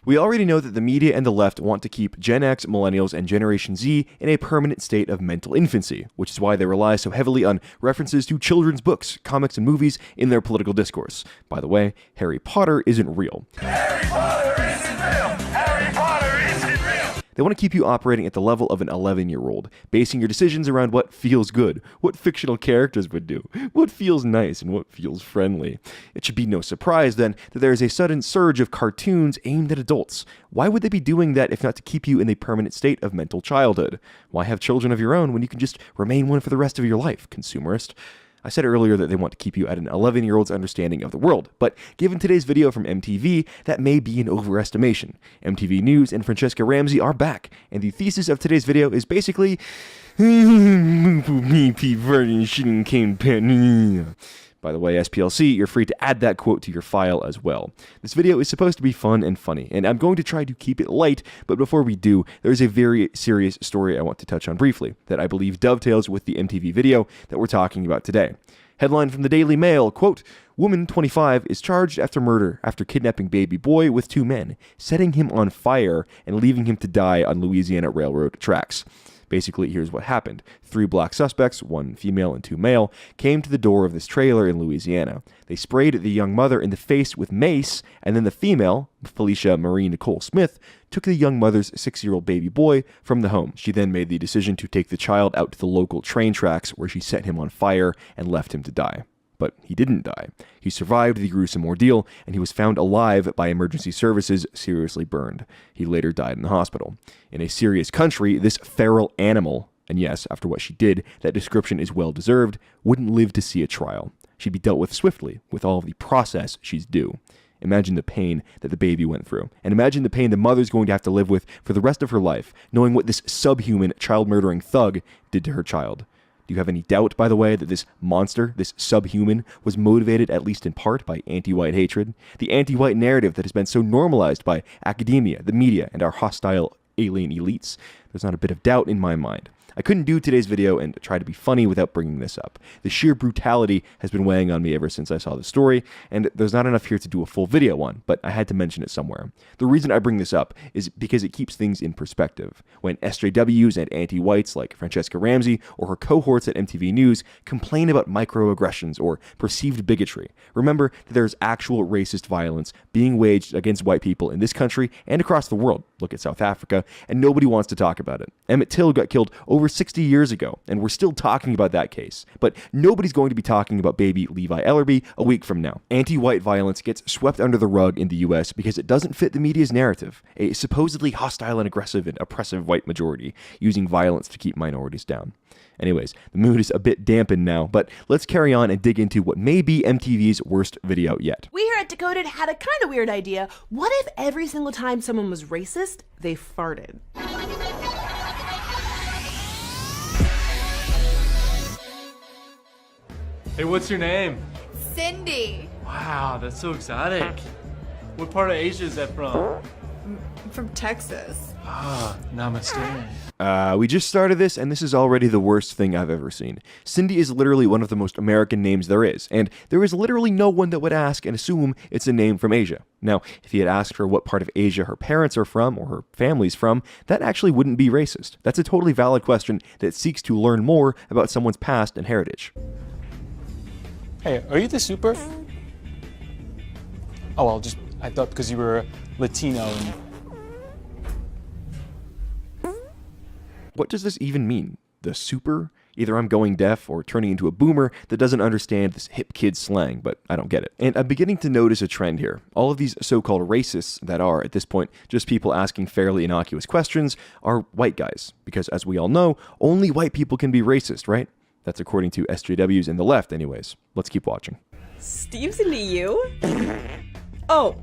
We already know that the media and the left want to keep Gen X, Millennials, and Generation Z in a permanent state of mental infancy, which is why they rely so heavily on references to children's books, comics, and movies in their political discourse. By the way, Harry Potter isn't real. Harry Potter isn't real! Harry Potter isn't real! They want to keep you operating at the level of an 11-year-old, basing your decisions around what feels good, what fictional characters would do, what feels nice, and what feels friendly. It should be no surprise, then, that there is a sudden surge of cartoons aimed at adults. Why would they be doing that if not to keep you in a permanent state of mental childhood? Why have children of your own when you can just remain one for the rest of your life, consumerist? I said earlier that they want to keep you at an 11-year-old's understanding of the world, but given today's video from MTV, that may be an overestimation. MTV News and Francesca Ramsey are back, and the thesis of today's video is basically By the way, SPLC, you're free to add that quote to your file as well. This video is supposed to be fun and funny, and I'm going to try to keep it light, but before we do, there's a very serious story I want to touch on briefly that I believe dovetails with the MTV video that we're talking about today. Headline from the Daily Mail, quote, "Woman 25 is charged after murder after kidnapping baby boy with 2 men, setting him on fire and leaving him to die on Louisiana railroad tracks." Basically, here's what happened. 3 black suspects, 1 female and 2 male, came to the door of this trailer in Louisiana. They sprayed the young mother in the face with mace, and then the female, Felicia Marie Nicole Smith, took the young mother's 6-year-old baby boy from the home. She then made the decision to take the child out to the local train tracks where she set him on fire and left him to die. But he didn't die. He survived the gruesome ordeal, and he was found alive by emergency services, seriously burned. He later died in the hospital. In a serious country, this feral animal, and yes, after what she did, that description is well deserved, wouldn't live to see a trial. She'd be dealt with swiftly, with all of the process she's due. Imagine the pain that the baby went through, and imagine the pain the mother's going to have to live with for the rest of her life, knowing what this subhuman, child-murdering thug did to her child. Do you have any doubt, by the way, that this monster, this subhuman, was motivated at least in part by anti-white hatred? The anti-white narrative that has been so normalized by academia, the media, and our hostile alien elites? There's not a bit of doubt in my mind. I couldn't do today's video and try to be funny without bringing this up. The sheer brutality has been weighing on me ever since I saw the story, and there's not enough here to do a full video on, but I had to mention it somewhere. The reason I bring this up is because it keeps things in perspective. When SJWs and anti-whites like Francesca Ramsey or her cohorts at MTV News complain about microaggressions or perceived bigotry, remember that there's actual racist violence being waged against white people in this country and across the world. Look at South Africa, and nobody wants to talk about it. Emmett Till got killed over 60 years ago, and we're still talking about that case. But nobody's going to be talking about baby Levi Ellerby a week from now. Anti-white violence gets swept under the rug in the US because it doesn't fit the media's narrative, a supposedly hostile and aggressive and oppressive white majority using violence to keep minorities down. Anyways, the mood is a bit dampened now, but let's carry on and dig into what may be MTV's worst video yet. We here at Decoded had a kind of weird idea. What if every single time someone was racist, they farted? Hey, what's your name? Cindy. Wow, that's so exotic. What part of Asia is that from? From Texas. Ah, namaste. We just started this, and this is already the worst thing I've ever seen. Cindy is literally one of the most American names there is, and there is literally no one that would ask and assume it's a name from Asia. Now, if he had asked her what part of Asia her parents are from or her family's from, that actually wouldn't be racist. That's a totally valid question that seeks to learn more about someone's past and heritage. Hey, are you the super? Oh, well, I thought because you were Latino and... What does this even mean? The super? Either I'm going deaf or turning into a boomer that doesn't understand this hip kid slang, but I don't get it. And I'm beginning to notice a trend here. All of these so-called racists that are, at this point, just people asking fairly innocuous questions are white guys. Because as we all know, only white people can be racist, right? That's according to SJWs and the left anyways. Let's keep watching. Steve's into you? Oh.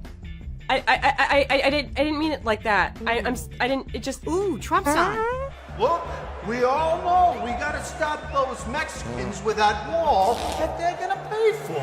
I didn't mean it like that. It just... Ooh, Trump sign. Look, we all know we gotta stop those Mexicans with that wall that they're gonna pay for.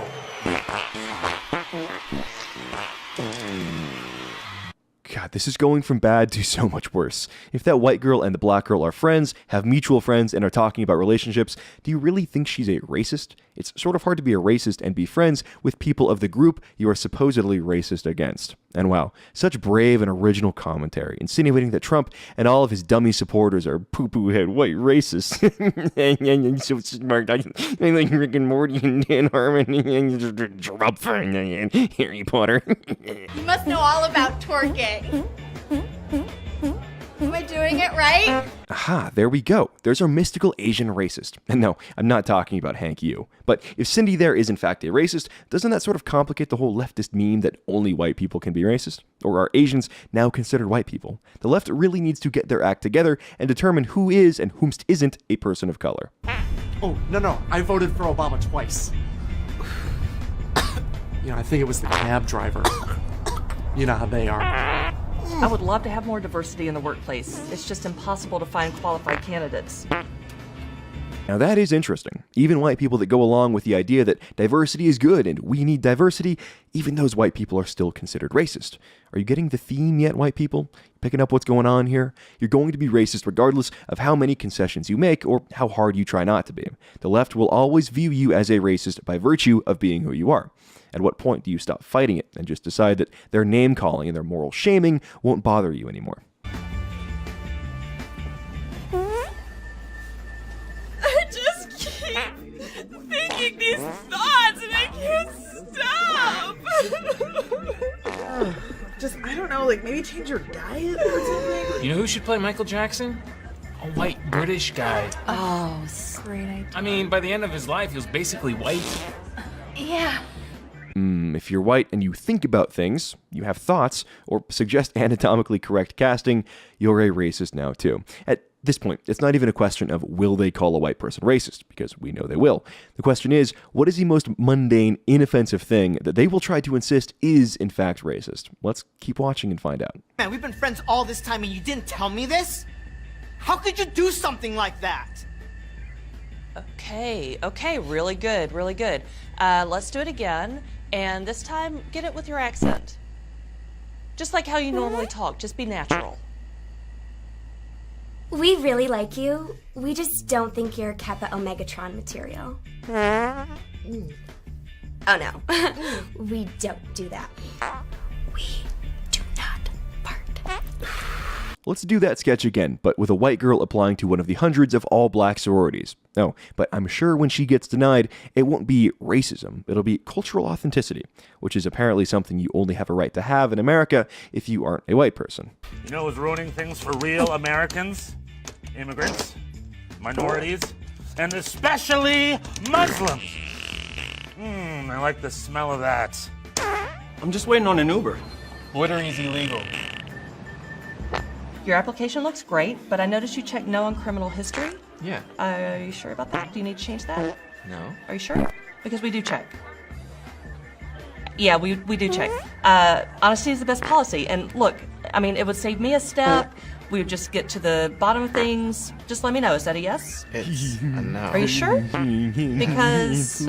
God, God, this is going from bad to so much worse. If that white girl and the black girl are friends, have mutual friends, and are talking about relationships, do you really think she's a racist? It's sort of hard to be a racist and be friends with people of the group you are supposedly racist against. And wow, such brave and original commentary, insinuating that Trump and all of his dummy supporters are poo-poo head white racists. And so smart. I like Rick and Morty and Dan Harmon and Trump and Harry Potter. You must know all about twerking. Am I doing it right? Aha, there we go. There's our mystical Asian racist. And no, I'm not talking about Hank Yu. But if Cindy there is in fact a racist, doesn't that sort of complicate the whole leftist meme that only white people can be racist? Or are Asians now considered white people? The left really needs to get their act together and determine who is and whomst isn't a person of color. Oh, no. I voted for Obama twice. I think it was the cab driver. You know how they are. I would love to have more diversity in the workplace. It's just impossible to find qualified candidates. Now that is interesting. Even white people that go along with the idea that diversity is good and we need diversity, even those white people are still considered racist. Are you getting the theme yet, white people? Picking up what's going on here? You're going to be racist regardless of how many concessions you make or how hard you try not to be. The left will always view you as a racist by virtue of being who you are. At what point do you stop fighting it and just decide that their name-calling and their moral shaming won't bother you anymore? I just keep thinking these thoughts and I can't stop. I don't know, like maybe change your diet or something? You know who should play Michael Jackson? A white British guy. Oh, great idea. I mean, by the end of his life, he was basically white. Yeah. If you're white and you think about things, you have thoughts, or suggest anatomically correct casting, you're a racist now too. At this point, it's not even a question of will they call a white person racist, because we know they will. The question is, what is the most mundane, inoffensive thing that they will try to insist is in fact racist? Let's keep watching and find out. Man, we've been friends all this time and you didn't tell me this? How could you do something like that? Okay, really good. Let's do it again, and this time, get it with your accent. Just like how you normally talk, just be natural. We really like you. We just don't think you're Kappa Omegatron material. Oh no, we don't do that. We do not fart. Let's do that sketch again, but with a white girl applying to one of the hundreds of all-black sororities. No, but I'm sure when she gets denied, it won't be racism. It'll be cultural authenticity, which is apparently something you only have a right to have in America if you aren't a white person. You know who's ruining things for real Americans? Immigrants, minorities, and especially Muslims. I like the smell of that. I'm just waiting on an Uber. Loitering is illegal. Your application looks great, but I noticed you checked no on criminal history. Yeah. Are you sure about that? Do you need to change that? No. Are you sure? Because we do check. Yeah, we do check. Honesty is the best policy. And look, I mean, it would save me a step. We would just get to the bottom of things. Just let me know. Is that a yes? It's a no. Are you sure? Because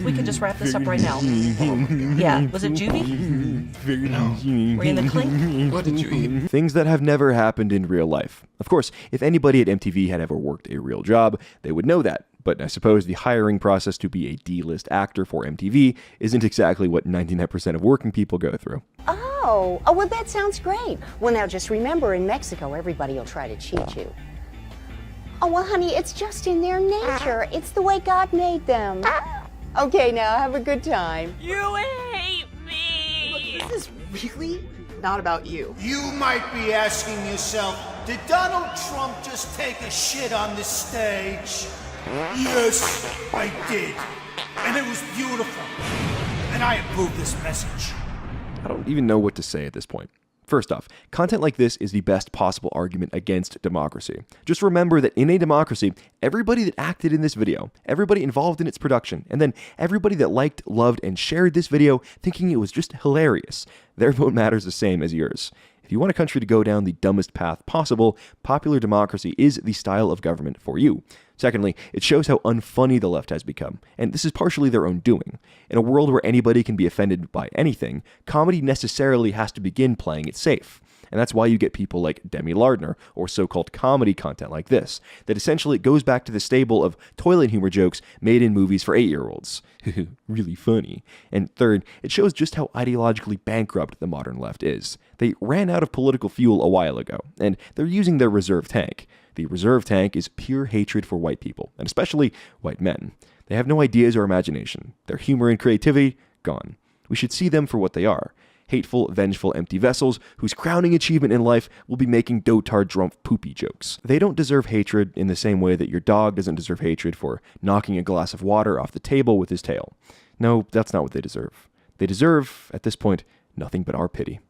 we can just wrap this up right now. Yeah. Was it juvie? No. Were you in the clink? What did you eat? Things that have never happened in real life. Of course, if anybody at MTV had ever worked a real job, they would know that. But I suppose the hiring process to be a D-list actor for MTV isn't exactly what 99% of working people go through. Oh, well, that sounds great. Well, now just remember, in Mexico, everybody will try to cheat you. Oh, well, honey, it's just in their nature. It's the way God made them. Okay, now have a good time. You hate me. Look, this is really not about you. You might be asking yourself, did Donald Trump just take a shit on the stage? Yes, I did. And it was beautiful. And I approve this message. I don't even know what to say at this point. First off, content like this is the best possible argument against democracy. Just remember that in a democracy, everybody that acted in this video, everybody involved in its production, and then everybody that liked, loved, and shared this video thinking it was just hilarious, their vote matters the same as yours. If you want a country to go down the dumbest path possible, popular democracy is the style of government for you. Secondly, it shows how unfunny the left has become, and this is partially their own doing. In a world where anybody can be offended by anything, comedy necessarily has to begin playing it safe. And that's why you get people like Demi Lardner, or so-called comedy content like this, that essentially goes back to the stable of toilet humor jokes made in movies for 8-year-olds. Really funny. And third, it shows just how ideologically bankrupt the modern left is. They ran out of political fuel a while ago, and they're using their reserve tank. The reserve tank is pure hatred for white people, and especially white men. They have no ideas or imagination. Their humor and creativity, gone. We should see them for what they are. Hateful, vengeful, empty vessels whose crowning achievement in life will be making dotard drunk poopy jokes. They don't deserve hatred in the same way that your dog doesn't deserve hatred for knocking a glass of water off the table with his tail. No, that's not what they deserve. They deserve, at this point, nothing but our pity.